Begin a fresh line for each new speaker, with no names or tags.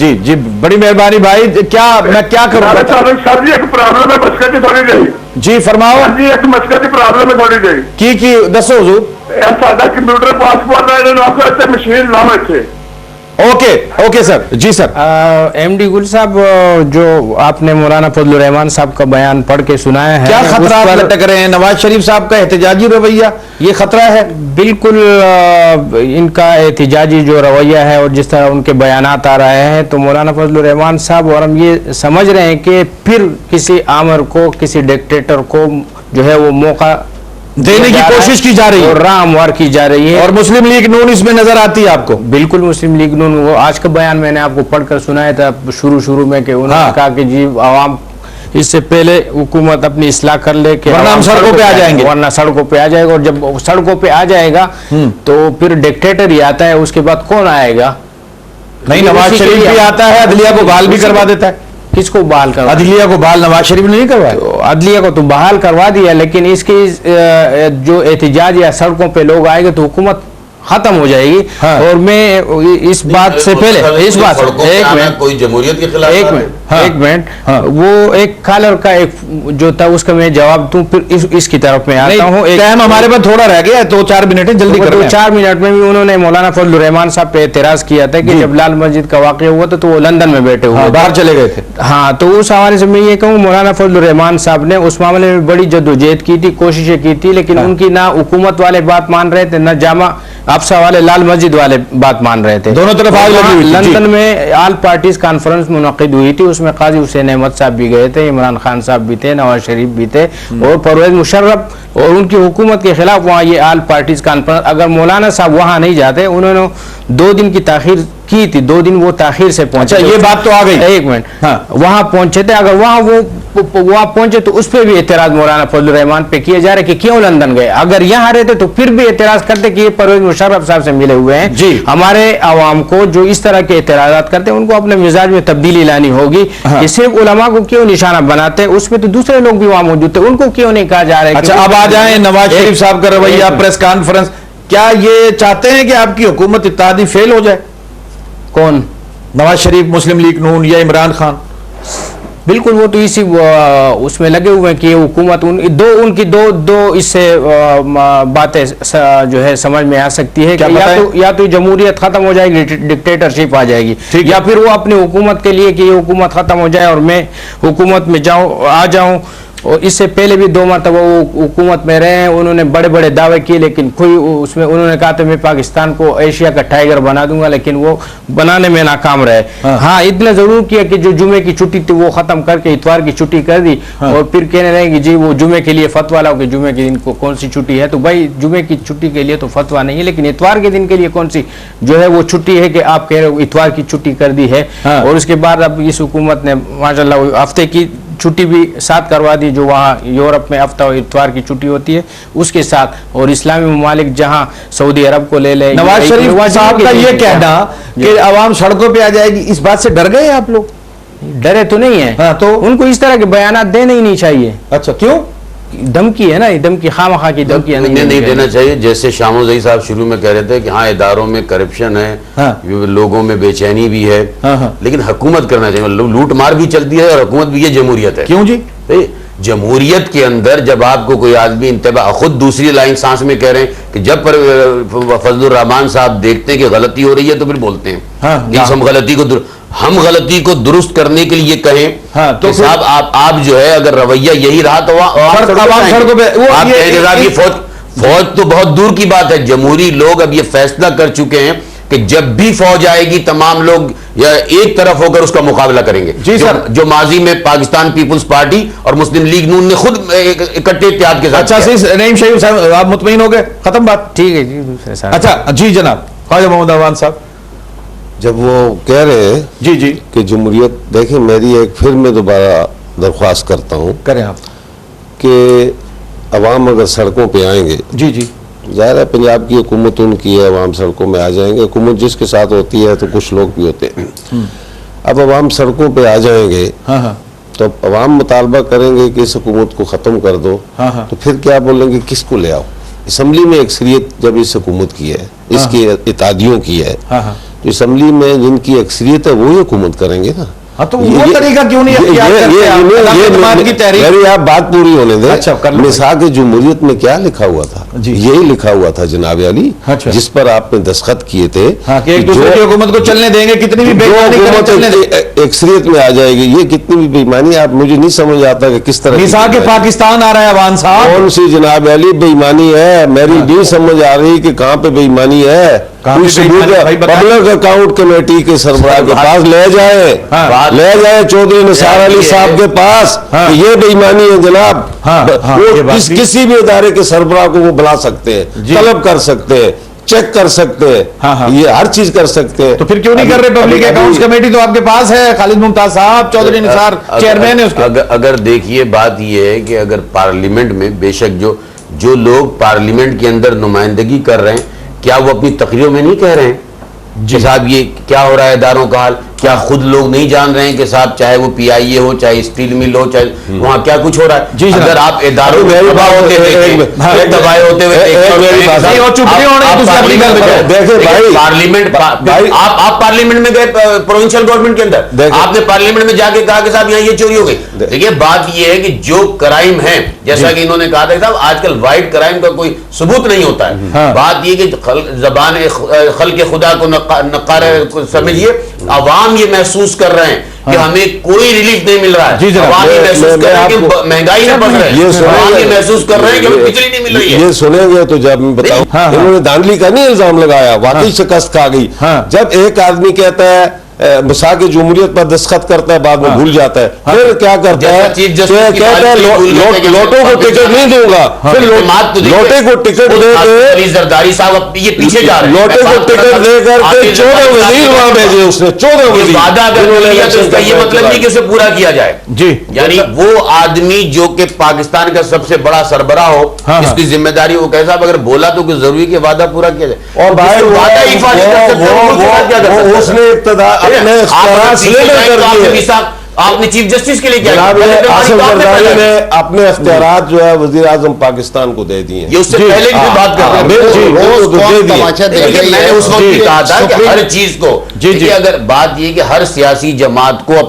जी जी, बड़ी मेहरबानी भाई। क्या मैं क्या करूँ?
सर जी एक प्रॉब्लम है मस्कत की थोड़ी जी।
जी फरमाओ।
सर जी एक मस्कत की प्रॉब्लम है थोड़ी जी।
की दसो हुजूर।
सादा कंप्यूटर पासपोर्ट है मशीन नाम है।
Okay okay sir. जी सर।
एमडी गुल साहब, जो आपने मौलाना फजलुर रहमान साहब का बयान पढ़ के सुनाया है,
क्या खतरा लटक रहे हैं? नवाज शरीफ साहब का एहतजाजी रवैया, ये खतरा है?
बिल्कुल इनका एहतजाजी जो रवैया है और जिस तरह उनके बयानात आ रहे हैं, तो मौलाना फजलुर रहमान साहब और हम ये समझ रहे हैं कि फिर किसी आमर को, किसी डिक्टेटर को जो है वो मौका
देने की कोशिश की जा रही है
और राह हमवार की जा रही है।
और मुस्लिम लीग नून इसमें नजर आती है आपको?
बिल्कुल मुस्लिम लीग नून, वो आज का बयान मैंने आपको पढ़कर सुनाया था शुरू में कि उन्होंने कहा कि जी आवाम इससे पहले हुकूमत अपनी इस्लाह कर ले कि
वरना हम सड़कों पे आ जाएंगे,
वरना सड़कों पे आ जाएगा। और जब सड़कों पे आ जाएगा तो फिर डिक्टेटर ही आता है, उसके बाद कौन आएगा?
नहीं, नवाज शरीफ भी आता है, अदलिया को बहाल भी करवा देता है।
किसको बहाल करवा?
अदलिया को बहाल नवाज शरीफ ने नहीं करवाया।
तो अदलिया को तो बहाल करवा दिया, लेकिन इसकी जो एहतजाज या सड़कों पे लोग आएंगे तो हुकूमत खत्म हो जाएगी।
हाँ।
और मैं इस बात से पहले इस बात
एक मिनट, कोई जमहूरियत के खिलाफ
एक मिनट
हाँ।
एक मिनट
हाँ।
वो एक कॉलर का एक जो था उसका मैं जवाब दूं, फिर इसकी तरफ में आता हूँ।
टाइम हमारे पास थोड़ा रह गया है, 2-4 मिनट है, जल्दी कर रहे हैं।
4 मिनट में भी उन्होंने मौलाना फजलुर रहमान साहब पे एतराज किया था कि जब लाल मस्जिद का वाकया हुआ था तो वो लंदन में बैठे हुए
बाहर चले गए थे।
हाँ, तो उस हवाले से मैं ये कहूँ मौलाना फजलुर रहमान साहब ने उस मामले में बड़ी जद्दोजहद की थी, कोशिशें की थी, लेकिन उनकी ना हुकूमत वाले बात मान रहे थे, ना जामा अफसा वाले, लाल मस्जिद वाले बात मान रहे थे।
दोनों तरफ आग लगी हुई थी।
लंदन में ऑल पार्टीज कॉन्फ्रेंस मुनक्किद हुई थी, उसमें काजी हुसैन अहमद साहब भी गए थे, इमरान खान साहब भी थे, नवाज शरीफ भी थे और परवेज मुशर्रफ और उनकी हुकूमत के खिलाफ वहाँ ये ऑल पार्टीज कॉन्फ्रेंस। अगर मौलाना साहब वहाँ नहीं जाते, उन्होंने 2 दिन की ताखीर की थी, 2 दिन वो ताखीर से पहुंचे।
अच्छा, ये बात तो आ गई।
एक मिनट,
हाँ।
वहां पहुंचे थे, अगर वहां पहुंचे तो उस पर भी एतराज मौलाना फजलुर रहमान पे किया जा रहा है कि क्यों लंदन गए। अगर यहाँ रहते तो फिर भी एतराज करते कि ये परवेज मुशर्रफ साहब से मिले हुए हैं।
जी।
हमारे आवाम को जो इस तरह के एतराजात करते हैं उनको अपने मिजाज में तब्दीली लानी होगी।
हाँ।
कि सिर्फ उलमा को क्यों निशाना बनाते हैं, उसमें तो दूसरे लोग भी वहां मौजूद थे, उनको क्यों नहीं कहा जा रहा है?
अच्छा, अब आ जाए नवाज शरीफ साहब का रवैया, प्रेस कॉन्फ्रेंस। क्या ये चाहते हैं कि आपकी हुकूमत इत्तेहादी फेल हो जाए?
कौन?
नवाज शरीफ, मुस्लिम लीग नून या इमरान खान?
बिल्कुल, वो तो इसी उसमें लगे हुए हैं कि हुकूमत उनकी दो इससे बातें जो है समझ में आ सकती है कि या तो जमहूरियत खत्म हो जाएगी, डिक्टेटरशिप आ जाएगी, या फिर वो अपनी हुकूमत के लिए कि ये हुकूमत खत्म हो जाए और मैं हुकूमत में आ जाऊं। और इससे पहले भी 2 मरतबा वो हुकूमत में रहे हैं, उन्होंने बड़े बड़े दावे किए, लेकिन कोई उसमें उन्होंने कहा था मैं पाकिस्तान को एशिया का टाइगर बना दूंगा, लेकिन वो बनाने में नाकाम रहे। हाँ, इतना जरूर किया कि जो जुमे की छुट्टी थी वो खत्म करके इतवार की छुट्टी कर दी। और फिर कहने लगे कि जी वो जुमे के लिए फतवा लाओ कि जुमे के दिन को कौन सी छुट्टी है। तो भाई जुमे की छुट्टी के लिए तो फतवा नहीं है, लेकिन इतवार के दिन के लिए कौन सी जो है वो छुट्टी है कि आप कह रहे हो इतवार की छुट्टी कर दी है। और उसके बाद अब इस हुकूमत ने माशाल्लाह हफ्ते की छुट्टी भी साथ करवा दी, जो वहाँ यूरोप में हफ्ता और इतवार की छुट्टी होती है उसके साथ। और इस्लामी ममालिक जहाँ सऊदी अरब को ले ले।
नवाज शरीफ साहब का ये कहना कि आवाम सड़कों पे आ जाएगी, इस बात से डर गए आप लोग?
डरे तो नहीं है।
हाँ, तो
उनको इस तरह के बयानात देने ही नहीं चाहिए।
अच्छा, क्यों?
धमकी है ना, धमकी, खामखा की धमकी
नहीं देना चाहिए। जैसे शामोज़ई साहब शुरू में कह रहे थे कि हाँ इदारों में करप्शन है,
हाँ।
लोगों में बेचैनी भी है,
हाँ।
लेकिन हुकूमत करना चाहिए। लूट मार भी चलती है और हुकूमत भी, ये जमहूरियत है।
क्यों जी?
जमहूरियत के अंदर जब आपको कोई आदमी इंतबा, खुद दूसरी लाइन सांस में कह रहे हैं कि जब फजलुर रहमान साहब देखते हैं कि गलती हो रही है तो फिर बोलते हैं हम गलती को दुरुस्त करने के लिए कहें।
हाँ, तो
साहब आप जो है अगर रवैया यही रहा तो सड़कों पे फौज तो बहुत दूर की बात है। जमहूरी लोग अब ये फैसला कर चुके हैं कि जब भी फौज आएगी तमाम लोग या एक तरफ होकर उसका मुकाबला करेंगे।
जी सर,
जो माजी में पाकिस्तान पीपुल्स पार्टी और मुस्लिम लीग नून ने खुद इकट्ठे इत्तेहाद के साथ।
अच्छा, नईम शरीफ साहब आप मुतमईन हो गए? खत्म बात?
ठीक है जी।
अच्छा जी जनाब ख्वाजा मोहम्मद अवान साहब,
जब वो कह रहे हैं
जी जी
कि जमहूरियत, देखिए मेरी एक फिर मैं दोबारा दरख्वास्त करता हूँ
करें आप
कि अवाम अगर सड़कों पे आएंगे,
जी जी,
जाहिर है पंजाब की हुकूमत उनकी है, अवाम सड़कों में आ जाएंगे। हुकूमत जिसके साथ होती है तो कुछ लोग भी होते हैं। अब अवाम सड़कों पे आ जाएंगे,
हाँ हाँ,
तो अवाम मुतालबा करेंगे कि इस हुकूमत को ख़त्म कर दो।
हाँ हाँ,
तो फिर क्या बोलेंगे, किसको ले आओ? असम्बली में अक्सरियत जब इस हुकूमत की है, इसकी इत्तेहादियों की है,
हाँ हाँ,
तो असम्बली में जिनकी अक्सरियत है वो ही हुकूमत करेंगे ना।
हाँ, तो वो तरीका क्यों नहीं अख्तियार करते आप? की तहरीक।
मेरी आप बात पूरी होने दें।
अच्छा, कर लो।
मिसाक जमहूरियत में क्या लिखा हुआ था?
जी।
यही लिखा हुआ था जनाब अली,
अच्छा।
जिस पर आपने दस्तखत किए थे।
हाँ, कि एक दूसरे की हुकूमत को चलने देंगे, कितनी भी बेईमानी करें चलने देंगे।
अक्सरियत में आ जाएगी। ये कितनी भी बेईमानी, आप मुझे नहीं समझ आता कि किस तरह
मिसाक के पाकिस्तान आ रहा है अवान साहब।
कौन सी जनाब अली बेईमानी है? मेरी नहीं समझ आ रही कि कहाँ पे बेईमानी है। पब्लिक अकाउंट कमेटी के सरबराह के पास ले जाए, ले जाए चौधरी निसार अली साहब के पास। ये बेईमानी है जनाब। वो किसी भी इदारे के सरबराह को वो बुला सकते हैं, तलब कर सकते हैं, चेक कर सकते हैं, ये हर चीज कर सकते हैं।
तो फिर क्यों नहीं कर रहे? पब्लिक अकाउंट्स कमेटी तो आपके पास है, खालिद मुमताज साहब, चौधरी निसार चेयरमैन है उसके।
अगर देखिए बात ये है कि अगर पार्लियामेंट में बेशक जो लोग पार्लियामेंट के अंदर नुमाइंदगी कर रहे हैं, क्या वो अपनी तकरीरों में नहीं कह रहे हैं कि साहब ये क्या हो रहा है इदारों का हाल? क्या खुद लोग नहीं जान रहे हैं कि साहब चाहे वो पीआईए हो, चाहे स्टील मिल हो, चाहे वहां क्या कुछ हो रहा है? अगर आप इदारों में दबाए होते पार्लियामेंट, आप पार्लियामेंट में गए प्रोविंशियल गवर्नमेंट के अंदर, आपने पार्लियामेंट में जाके कहा कि साहब यहाँ ये चोरी हो गई। देखिए बात ये है कि जो क्राइम है, जैसा कि इन्होंने कहा था साहब, आजकल वाइट क्राइम का कोई सबूत नहीं होता है। बात ये कि जबान खल के खुदा को नकार समझिए, अवाम ये महसूस कर रहे हैं कि हमें कोई रिलीफ नहीं मिल रहा है। अवाम ये महसूस कर रहे हैं कि महंगाई में बढ़ रहे हैं, अवाम ये महसूस कर रहे हैं कि हमें बिजली नहीं मिल रही है।
ये सुनेंगे तो जब मैं बताऊं, इन्होंने धांधली का नहीं इल्जाम लगाया, वाकई शिकस्त खा गई। जब एक आदमी कहता है मिसाक जमहूरियत पर दस्तखत करता है, बाद में भूल जाता है, फिर क्या करता है? कहता है लोटो को टिकट नहीं दूंगा, फिर लोटे को टिकट दे
जरदारी साहब ये पीछे जा रहे हैं,
लोटे को टिकट देकर 14 वजीर वहां भेजे उसने, 14 वजीर।
वादा अगर तो ये मतलब नहीं कि उसे पूरा किया जाए जी, यानी वो आदमी जो कि पाकिस्तान का सबसे बड़ा सरबराह हो, इसकी जिम्मेदारी वो कैसा, अगर बोला तो जरूरी कि वादा पूरा किया जाए। और भाई
उसने इक्तदार
आपने चीफ जस्टिस के लिए क्या
अपने अख्तियारात जो है वजीर आजम पाकिस्तान को दे दिए।
ये उससे पहले की बात कर रहे हैं, मैंने उस वक्त कहा था कि हर चीज को, अगर बात ये कि हर सियासी जमात को